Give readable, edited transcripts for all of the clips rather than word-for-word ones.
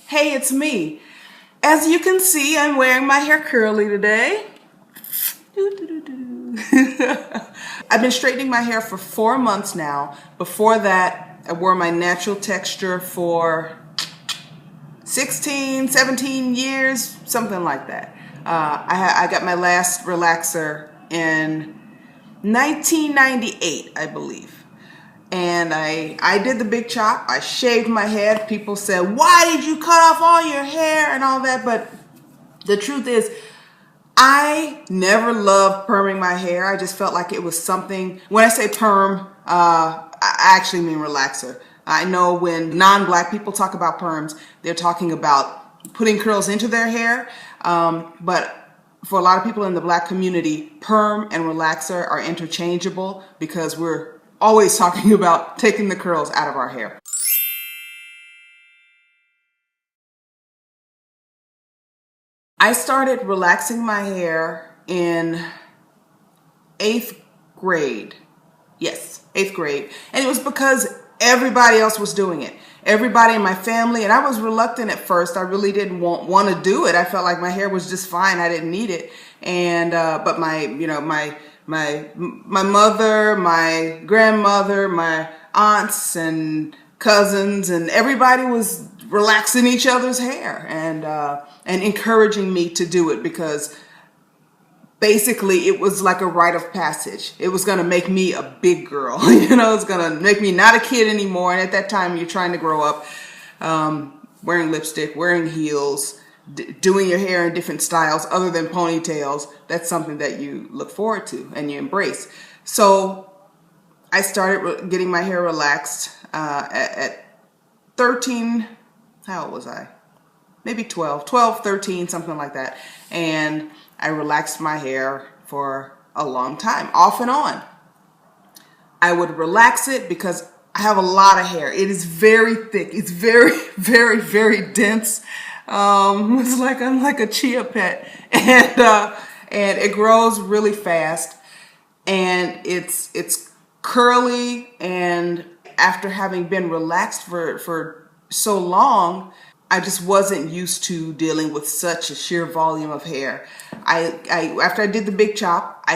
Hey, it's me. As you can see, I'm wearing my hair curly today. I've been straightening my hair for 4 months now. Before that, I wore my natural texture for 16, 17 years, something like that. I got my last relaxer in 1998, I believe. And I did the big chop. I shaved my head. People said, why did you cut off all your hair and all that? But the truth is, I never loved perming my hair. I just felt like it was something. When I say perm, I actually mean relaxer. I know when non-black people talk about perms, they're talking about putting curls into their hair. But for a lot of people in the black community, perm and relaxer are interchangeable because we're always talking about taking the curls out of our hair. I started relaxing my hair in 8th grade. Yes, 8th grade. And it was because everybody else was doing it. Everybody in my family, and I was reluctant at first. I really didn't want to do it. I felt like my hair was just fine. I didn't need it. And but my mother, my grandmother, my aunts and cousins, and everybody was relaxing each other's hair and encouraging me to do it because basically it was like a rite of passage. It was going to make me a big girl. It's going to make me not a kid anymore. And at that time, you're trying to grow up, wearing lipstick, wearing heels, doing your hair in different styles other than ponytails. That's something that you look forward to and you embrace. So I started getting my hair relaxed at 13. How old was I? Maybe 12, 13, something like that. And I relaxed my hair for a long time, off and on. I would relax it because I have a lot of hair. It is very thick. It's very, very, very dense. It's like I'm like a chia pet, and it grows really fast, and it's curly. And after having been relaxed for so long, I just wasn't used to dealing with such a sheer volume of hair. After I did the big chop, I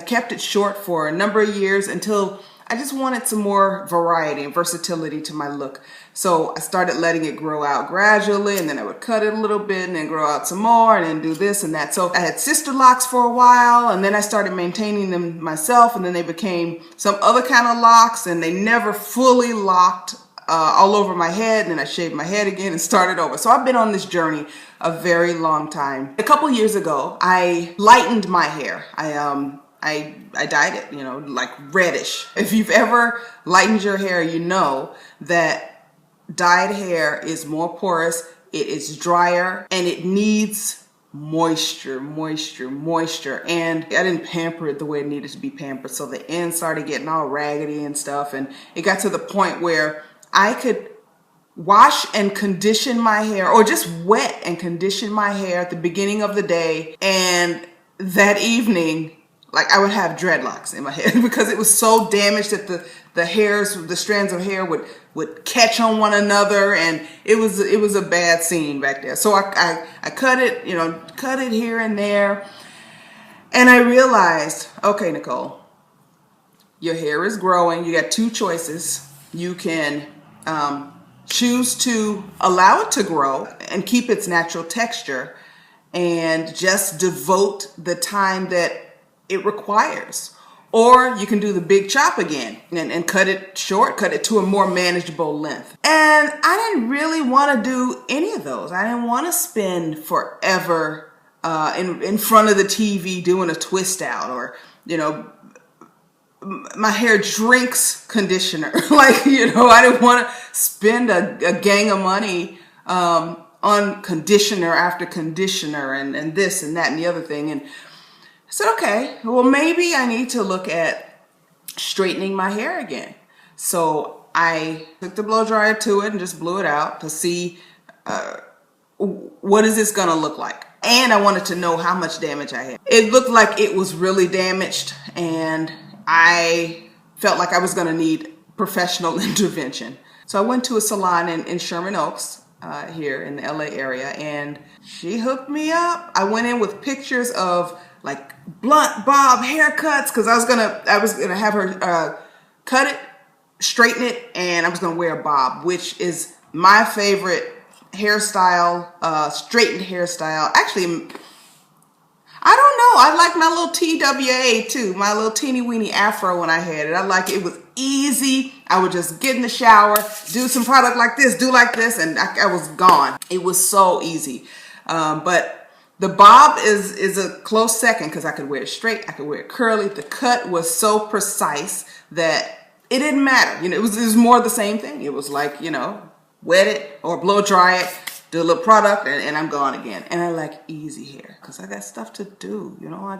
kept it short for a number of years until I just wanted some more variety and versatility to my look. So I started letting it grow out gradually, and then I would cut it a little bit and then grow out some more and then do this and that. So I had sister locks for a while, and then I started maintaining them myself, and then they became some other kind of locks, and they never fully locked all over my head, and then I shaved my head again and started over. So I've been on this journey a very long time. A couple years ago, I lightened my hair. I dyed it, like reddish. If you've ever lightened your hair, you know that dyed hair is more porous, it is drier, and it needs moisture. And I didn't pamper it the way it needed to be pampered. So the ends started getting all raggedy and stuff. And it got to the point where I could wash and condition my hair, or just wet and condition my hair at the beginning of the day, and that evening, like, I would have dreadlocks in my head because it was so damaged that the strands of hair would catch on one another, and it was a bad scene back there. So I cut it here and there, and I realized, okay, Nicole, your hair is growing. You got two choices. You can choose to allow it to grow and keep its natural texture and just devote the time that it requires. Or you can do the big chop again and cut it short, cut it to a more manageable length. And I didn't really want to do any of those. I didn't want to spend forever in front of the TV doing a twist out, or, my hair drinks conditioner. I didn't want to spend a gang of money on conditioner after conditioner and this and that and the other thing. And I said, okay, well, maybe I need to look at straightening my hair again. So I took the blow dryer to it and just blew it out to see what is this going to look like. And I wanted to know how much damage I had. It looked like it was really damaged, and I felt like I was going to need professional intervention. So I went to a salon in Sherman Oaks, here in the LA area, and she hooked me up. I went in with pictures of like blunt bob haircuts because I was gonna have her cut it, straighten it, and I was gonna wear a bob, which is my favorite hairstyle, straightened hairstyle. Actually, I don't know. I like my little TWA too, my little teeny weeny afro when I had it. I like it. It was easy. I would just get in the shower, do some product like this, do like this, and I was gone. It was so easy. But the bob is a close second because I could wear it straight, I could wear it curly. The cut was so precise that it didn't matter. You know, it was more of the same thing. It was like, you know, wet it or blow dry it, do a little product, and I'm gone again. And I like easy hair because I got stuff to do. You know,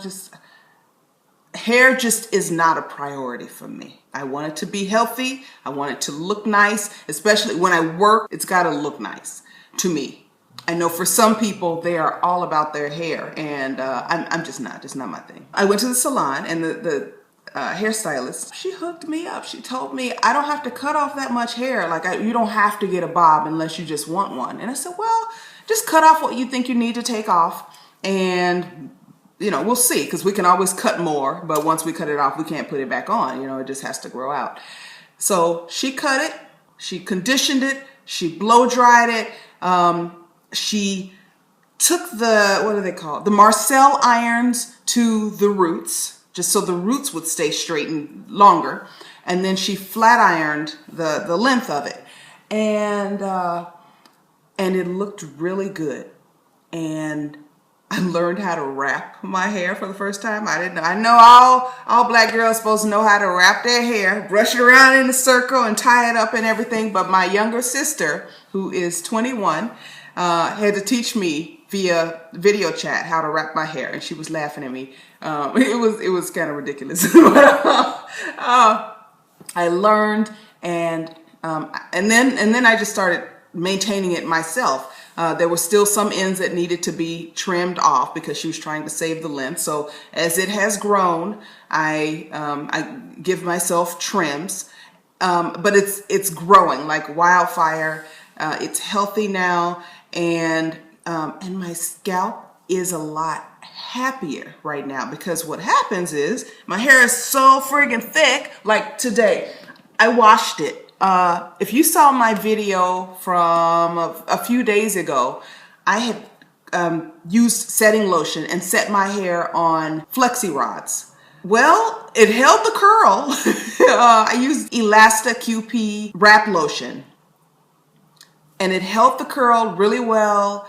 hair just is not a priority for me. I want it to be healthy. I want it to look nice, especially when I work. It's got to look nice to me. I know for some people, they are all about their hair, and I'm just not. It's not my thing. I went to the salon, and the hairstylist, she hooked me up. She told me I don't have to cut off that much hair. Like you don't have to get a bob unless you just want one. And I said, well, just cut off what you think you need to take off, and you know, we'll see, because we can always cut more, but once we cut it off, we can't put it back on. You know, it just has to grow out. So she cut it, she conditioned it, she blow dried it. She took the, what are they called? The Marcel irons to the roots, just so the roots would stay straightened longer. And then she flat ironed the length of it. And it looked really good. And I learned how to wrap my hair for the first time. I didn't know. I know all black girls supposed to know how to wrap their hair, brush it around in a circle and tie it up and everything. But my younger sister, who is 21, had to teach me via video chat how to wrap my hair, and she was laughing at me. It was kind of ridiculous. I learned, and then I just started maintaining it myself. There were still some ends that needed to be trimmed off because she was trying to save the length. So as it has grown, I give myself trims, but it's growing like wildfire. It's healthy now, and my scalp is a lot happier right now, because what happens is my hair is so friggin' thick. Like today, I washed it. If you saw my video from a few days ago, I had used setting lotion and set my hair on flexi rods. Well, it held the curl. I used Elasta QP wrap lotion, and it held the curl really well.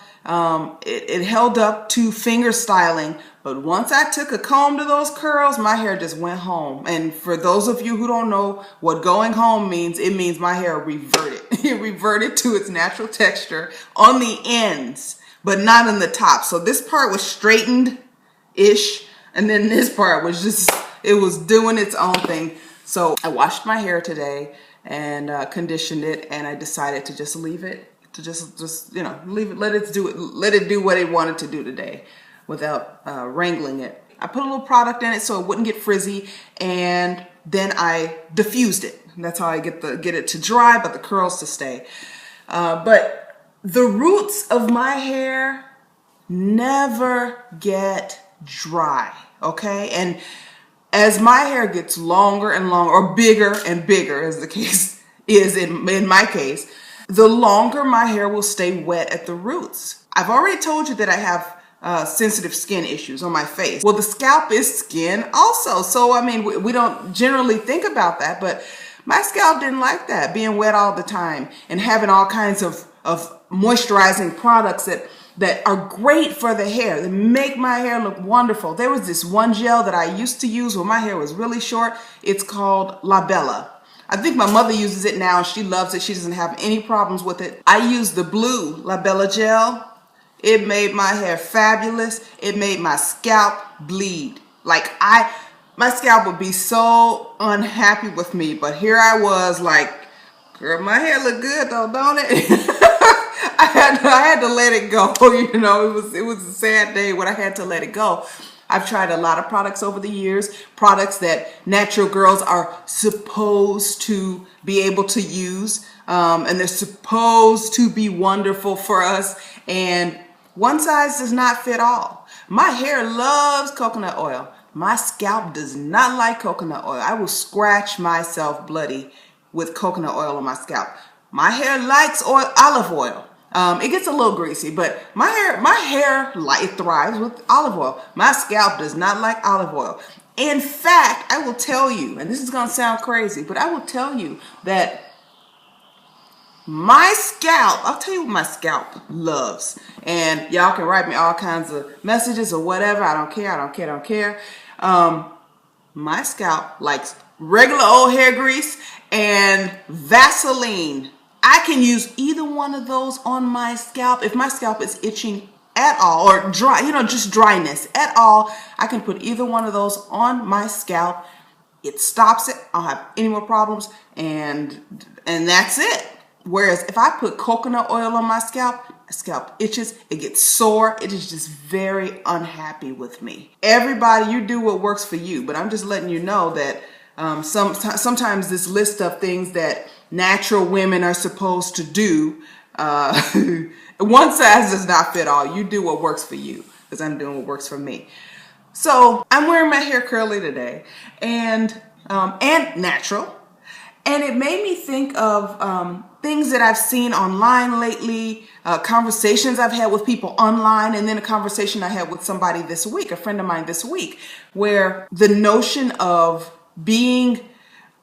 It held up to finger styling, but once I took a comb to those curls, my hair just went home. And for those of you who don't know what going home means, it means my hair reverted. It reverted to its natural texture on the ends, but not on the top. So this part was straightened-ish, and then this part was just, it was doing its own thing. So I washed my hair today and conditioned it, and I decided to just leave it. To just you know, leave it, let it do what it wanted to do today without wrangling it. I put a little product in it so it wouldn't get frizzy, and then I diffused it. And that's how I get it to dry, but the curls to stay. But the roots of my hair never get dry, okay? And as my hair gets longer and longer, or bigger and bigger, as the case is in my case, the longer my hair will stay wet at the roots. I've already told you that I have sensitive skin issues on my face. Well, the scalp is skin also. So, I mean, we don't generally think about that, but my scalp didn't like that, being wet all the time and having all kinds of moisturizing products that are great for the hair, that make my hair look wonderful. There was this one gel that I used to use when my hair was really short. It's called La Bella. I think my mother uses it now and she loves it. She doesn't have any problems with it. I use the blue La Bella gel. It made my hair fabulous. It made my scalp bleed. Like my scalp would be so unhappy with me, but here I was like, girl, my hair look good though, don't it? I had to let it go. You know, it was a sad day when I had to let it go. I've tried a lot of products over the years, products that natural girls are supposed to be able to use, and they're supposed to be wonderful for us. And one size does not fit all. My hair loves coconut oil. My scalp does not like coconut oil. I will scratch myself bloody with coconut oil on my scalp. My hair likes olive oil. It gets a little greasy, but my hair it thrives with olive oil. My scalp does not like olive oil. In fact, I will tell you, and this is going to sound crazy, but I will tell you that my scalp, I'll tell you what my scalp loves. And y'all can write me all kinds of messages or whatever. I don't care. My scalp likes regular old hair grease and Vaseline. I can use either one of those on my scalp. If my scalp is itching at all, or dry, just dryness at all, I can put either one of those on my scalp. It stops it. I don't have any more problems, and that's it. Whereas if I put coconut oil on my scalp itches, it gets sore. It is just very unhappy with me. Everybody, you do what works for you, but I'm just letting you know that sometimes this list of things that natural women are supposed to do, one size does not fit all. You do what works for you, because I'm doing what works for me. So I'm wearing my hair curly today, and natural. And it made me think of things that I've seen online lately, conversations I've had with people online, and then a conversation I had with somebody this week, a friend of mine this week, where the notion of being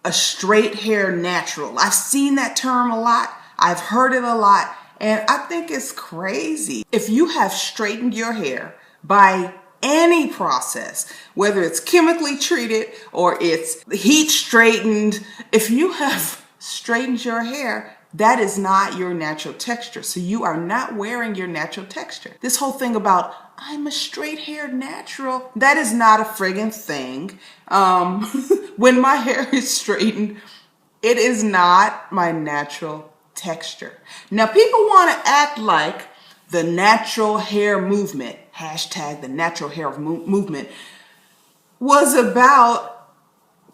a straight hair natural. I've seen that term a lot. I've heard it a lot, and I think it's crazy. If you have straightened your hair by any process, whether it's chemically treated or it's heat straightened, if you have straightened your hair, that is not your natural texture. So you are not wearing your natural texture. This whole thing about I'm a straight hair natural, that is not a friggin' thing. When my hair is straightened, it is not my natural texture. Now people want to act like the natural hair movement, hashtag the natural hair movement, was about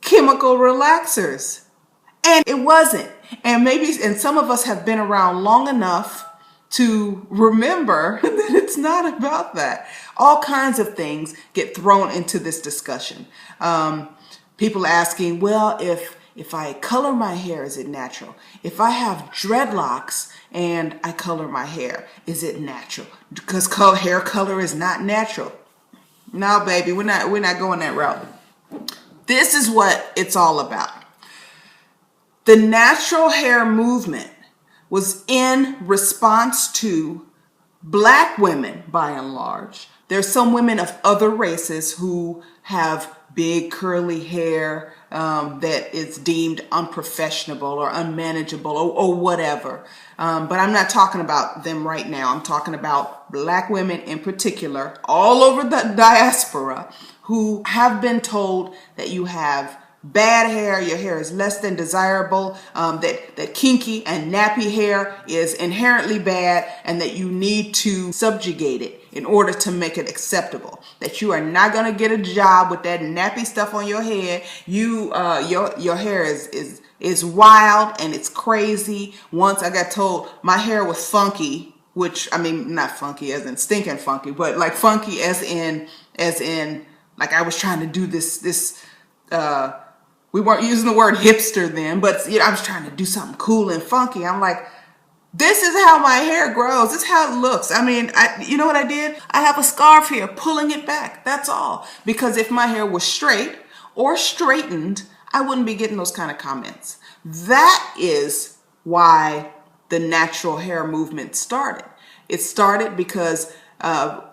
chemical relaxers. And it wasn't. And some of us have been around long enough to remember that it's not about that. All kinds of things get thrown into this discussion. People asking, well, if I color my hair, is it natural? If I have dreadlocks and I color my hair, is it natural? Because hair color is not natural. No, baby, we're not going that route. This is what it's all about. The natural hair movement was in response to Black women, by and large. There's some women of other races who have big curly hair that is deemed unprofessional or unmanageable or whatever. But I'm not talking about them right now. I'm talking about Black women in particular, all over the diaspora, who have been told that you have bad hair, your hair is less than desirable, that kinky and nappy hair is inherently bad, and that you need to subjugate it in order to make it acceptable. That you are not going to get a job with that nappy stuff on your head. Your hair is wild and it's crazy. Once I got told my hair was funky, which I mean not funky as in stinking funky, but like funky as in like I was trying to do this. We weren't using the word hipster then, but I was trying to do something cool and funky. I'm like, this is how my hair grows. This is how it looks. I mean, you know what I did? I have a scarf here, pulling it back. That's all. Because if my hair was straight or straightened, I wouldn't be getting those kind of comments. That is why the natural hair movement started. It started because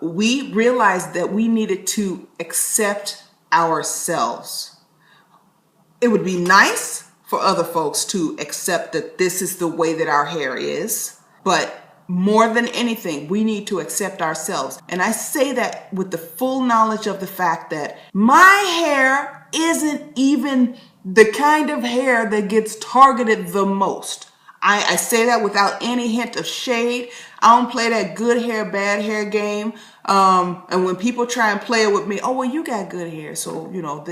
we realized that we needed to accept ourselves. It would be nice for other folks to accept that this is the way that our hair is, but more than anything, we need to accept ourselves. And I say that with the full knowledge of the fact that my hair isn't even the kind of hair that gets targeted the most. I say that without any hint of shade. I don't play that good hair, bad hair game. And when people try and play it with me, oh, well, you got good hair. So, you know,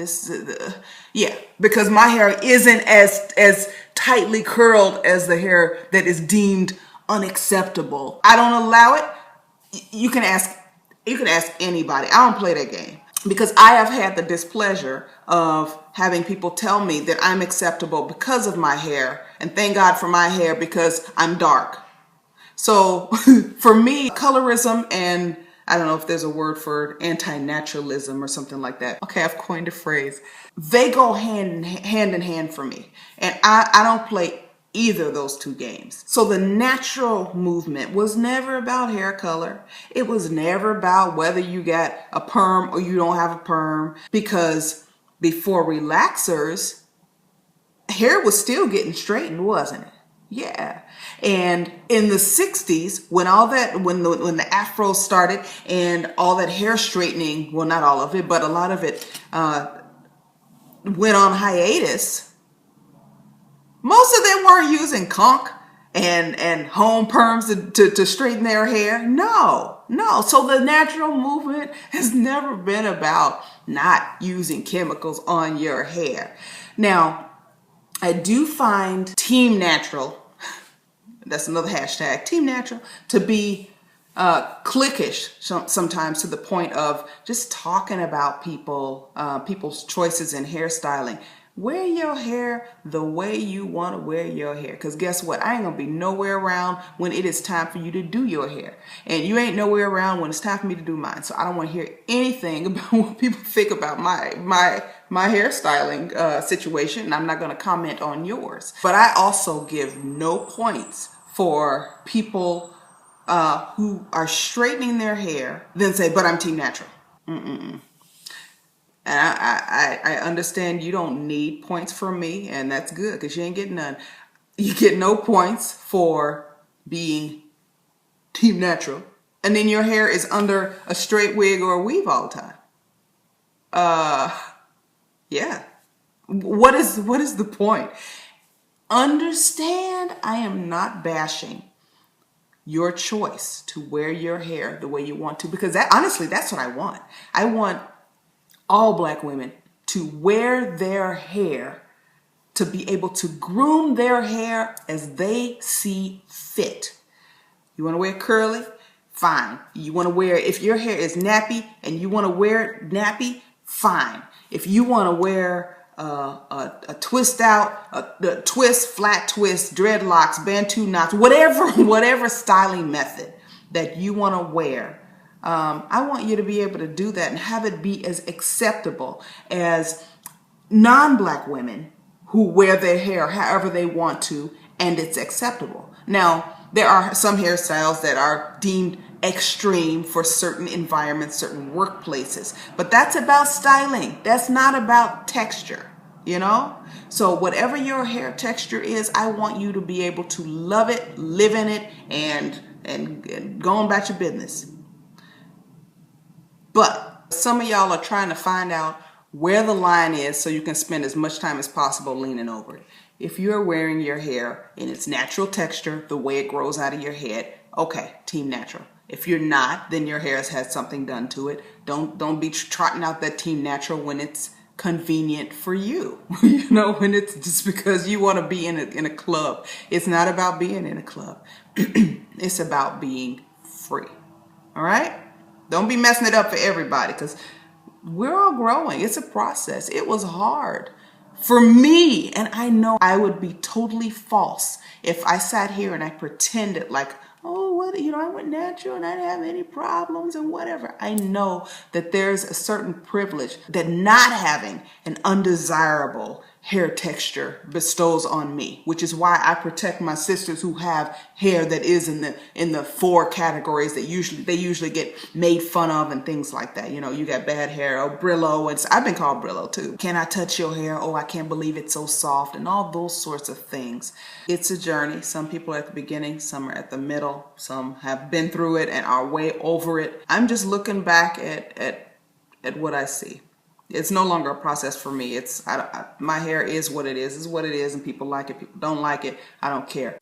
yeah, because my hair isn't as tightly curled as the hair that is deemed unacceptable. I don't allow it. You can ask anybody. I don't play that game because I have had the displeasure of having people tell me that I'm acceptable because of my hair, and thank God for my hair because I'm dark. So for me, colorism and I don't know if there's a word for it, anti-naturalism or something like that. Okay, I've coined a phrase. They go hand in hand for me. And I don't play either of those two games. So the natural movement was never about hair color. It was never about whether you got a perm or you don't have a perm, because before relaxers, hair was still getting straightened, wasn't it? Yeah. And in the 60s, when the afro started and all that hair straightening, well, not all of it, but a lot of it went on hiatus, most of them weren't using conch and home perms to straighten their hair. No. So the natural movement has never been about not using chemicals on your hair. Now, I do find Team Natural, that's another hashtag, Team Natural, to be cliquish sometimes, to the point of just talking about people's choices in hairstyling. Wear your hair the way you want to wear your hair. Because guess what? I ain't going to be nowhere around when it is time for you to do your hair. And you ain't nowhere around when it's time for me to do mine. So I don't want to hear anything about what people think about my hairstyling situation. And I'm not going to comment on yours. But I also give no points for people who are straightening their hair, then say, but I'm Team Natural. And I understand you don't need points from me, and that's good because you ain't getting none. You get no points for being Team Natural, and then your hair is under a straight wig or a weave all the time. Yeah. What is the point? Understand, I am not bashing your choice to wear your hair the way you want to, because honestly, that's what I want. I want all Black women to wear their hair, to be able to groom their hair as they see fit. You want to wear curly? Fine. You want to wear, if your hair is nappy and you want to wear it nappy, fine. If you want to wear a twist out, a twist, flat twist, dreadlocks, bantu knots, whatever styling method that you want to wear, I want you to be able to do that and have it be as acceptable as non-Black women who wear their hair however they want to, and it's acceptable. Now, there are some hairstyles that are deemed extreme for certain environments, certain workplaces, but that's about styling. That's not about texture, you know? So whatever your hair texture is, I want you to be able to love it, live in it, and go on about your business. But some of y'all are trying to find out where the line is so you can spend as much time as possible leaning over it. If you're wearing your hair in its natural texture, the way it grows out of your head, okay, Team Natural. If you're not, then your hair has had something done to it. Don't be trotting out that Team Natural when it's convenient for you. You know, when it's just because you want to be in a club. It's not about being in a club. It's about being free. All right? Don't be messing it up for everybody, because we're all growing. It's a process. It was hard for me, and I know I would be totally false if I sat here and I pretended like, oh, what, you know, I went natural and I didn't have any problems and whatever. I know that there's a certain privilege that not having an undesirable hair texture bestows on me, which is why I protect my sisters who have hair that is in the 4 categories that they usually get made fun of and things like that. You know, you got bad hair or Brillo, and I've been called Brillo too. Can I touch your hair? Oh, I can't believe it's so soft, and all those sorts of things. It's a journey. Some people are at the beginning, some are at the middle, some have been through it and are way over it. I'm just looking back at what I see. It's no longer a process for me. My hair is what it is, and people like it, people don't like it, I don't care.